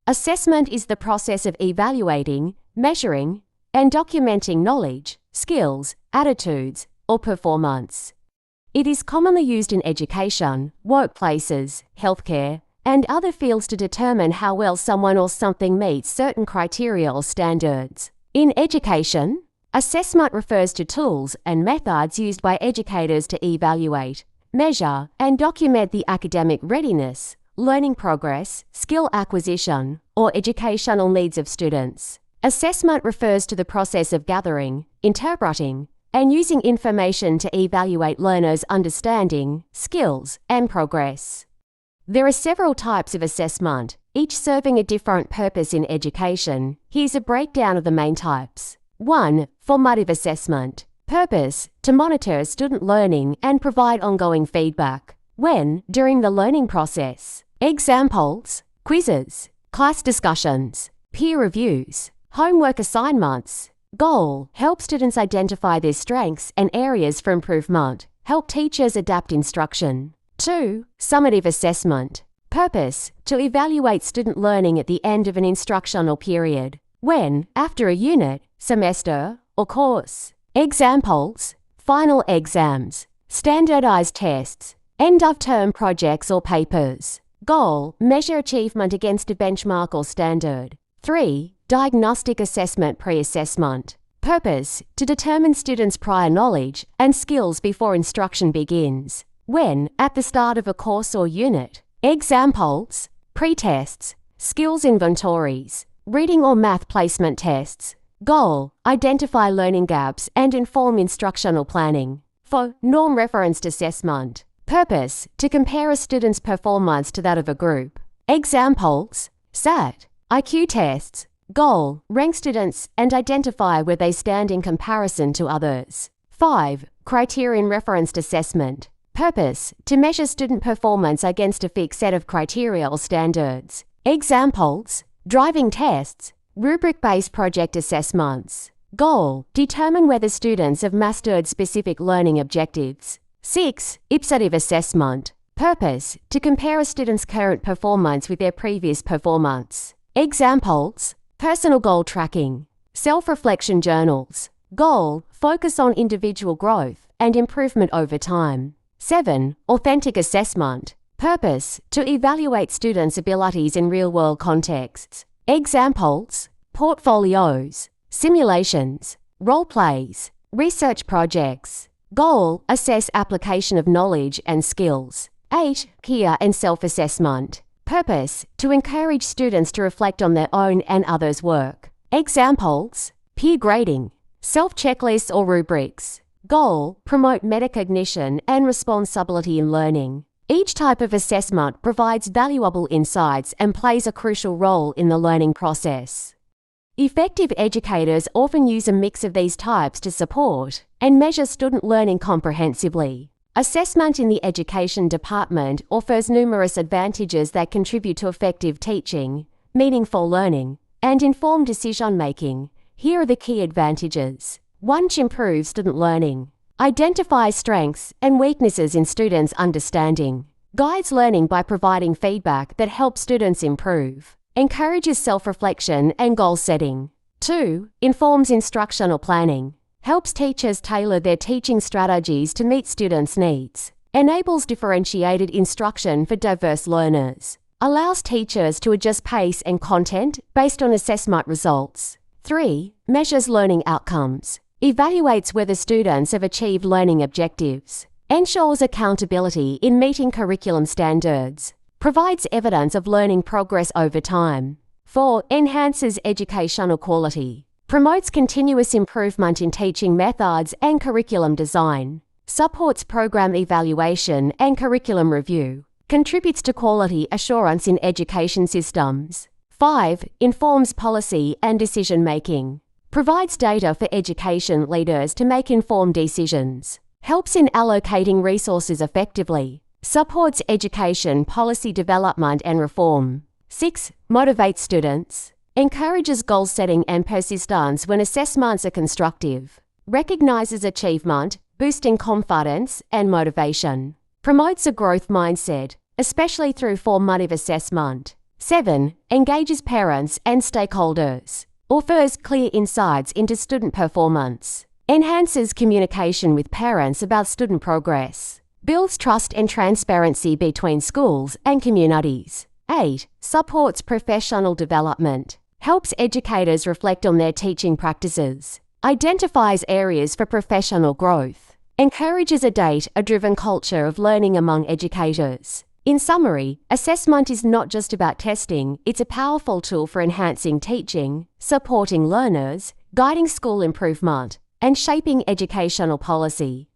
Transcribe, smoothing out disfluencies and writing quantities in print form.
Assessment is the process of evaluating, measuring, and documenting knowledge, skills, attitudes, or performance. It is commonly used in education, workplaces, healthcare, and other fields to determine how well someone or something meets certain criteria or standards. In education, assessment refers to tools and methods used by educators to evaluate, measure, and document the academic readiness, learning progress, skill acquisition, or educational needs of students. Assessment refers to the process of gathering, interpreting, and using information to evaluate learners' understanding, skills, and progress. There are several types of assessment, each serving a different purpose in education. Here's a breakdown of the main types. 1. Formative assessment. Purpose: to monitor student learning and provide ongoing feedback when, during the learning process. Examples: quizzes, class discussions, peer reviews, homework assignments. Goal: help students identify their strengths and areas for improvement. Help teachers adapt instruction. 2. Summative assessment. Purpose: to evaluate student learning at the end of an instructional period. When, after a unit, semester, or course. Examples: final exams, standardized tests, end-of-term projects or papers. Goal: measure achievement against a benchmark or standard. 3. Diagnostic assessment pre-assessment. Purpose: to determine students' prior knowledge and skills before instruction begins. When, at the start of a course or unit. Examples: pre-tests, skills inventories, reading or math placement tests. Goal: identify learning gaps and inform instructional planning. 4. Norm-referenced assessment. Purpose: to compare a student's performance to that of a group. Examples: SAT, IQ tests. Goal: rank students and identify where they stand in comparison to others. 5. Criterion-referenced assessment. Purpose: to measure student performance against a fixed set of criteria or standards. Examples: driving tests, rubric-based project assessments. Goal: determine whether students have mastered specific learning objectives. 6. Ipsative assessment. Purpose: to compare a student's current performance with their previous performance. Examples: personal goal tracking, self-reflection journals. Goal: focus on individual growth and improvement over time. 7. Authentic assessment. Purpose: to evaluate students' abilities in real-world contexts. Examples: portfolios, simulations, role plays, research projects. Goal: assess application of knowledge and skills. 8. Peer and self-assessment. Purpose: to encourage students to reflect on their own and others' work. Examples: peer grading, self-checklists or rubrics. Goal: promote metacognition and responsibility in learning. Each type of assessment provides valuable insights and plays a crucial role in the learning process. Effective educators often use a mix of these types to support and measure student learning comprehensively. Assessment in the education department offers numerous advantages that contribute to effective teaching, meaningful learning, and informed decision-making. Here are the key advantages. 1. To improve student learning. Identify strengths and weaknesses in students' understanding. Guides learning by providing feedback that helps students improve. Encourages self-reflection and goal setting. 2. Informs instructional planning. Helps teachers tailor their teaching strategies to meet students' needs. Enables differentiated instruction for diverse learners. Allows teachers to adjust pace and content based on assessment results. 3. Measures learning outcomes. Evaluates whether students have achieved learning objectives. Ensures accountability in meeting curriculum standards. Provides evidence of learning progress over time. 4. Enhances educational quality. Promotes continuous improvement in teaching methods and curriculum design. Supports program evaluation and curriculum review. Contributes to quality assurance in education systems. 5. Informs policy and decision-making. Provides data for education leaders to make informed decisions. Helps in allocating resources effectively. Supports education policy development and reform. 6. Motivates students. Encourages goal setting and persistence when assessments are constructive. Recognizes achievement, boosting confidence and motivation. Promotes a growth mindset, especially through formative assessment. 7. Engages parents and stakeholders. Offers clear insights into student performance. Enhances communication with parents about student progress. Builds trust and transparency between schools and communities. 8. Supports professional development. Helps educators reflect on their teaching practices. Identifies areas for professional growth. Encourages a data-driven culture of learning among educators. In summary, assessment is not just about testing, it's a powerful tool for enhancing teaching, supporting learners, guiding school improvement, and shaping educational policy.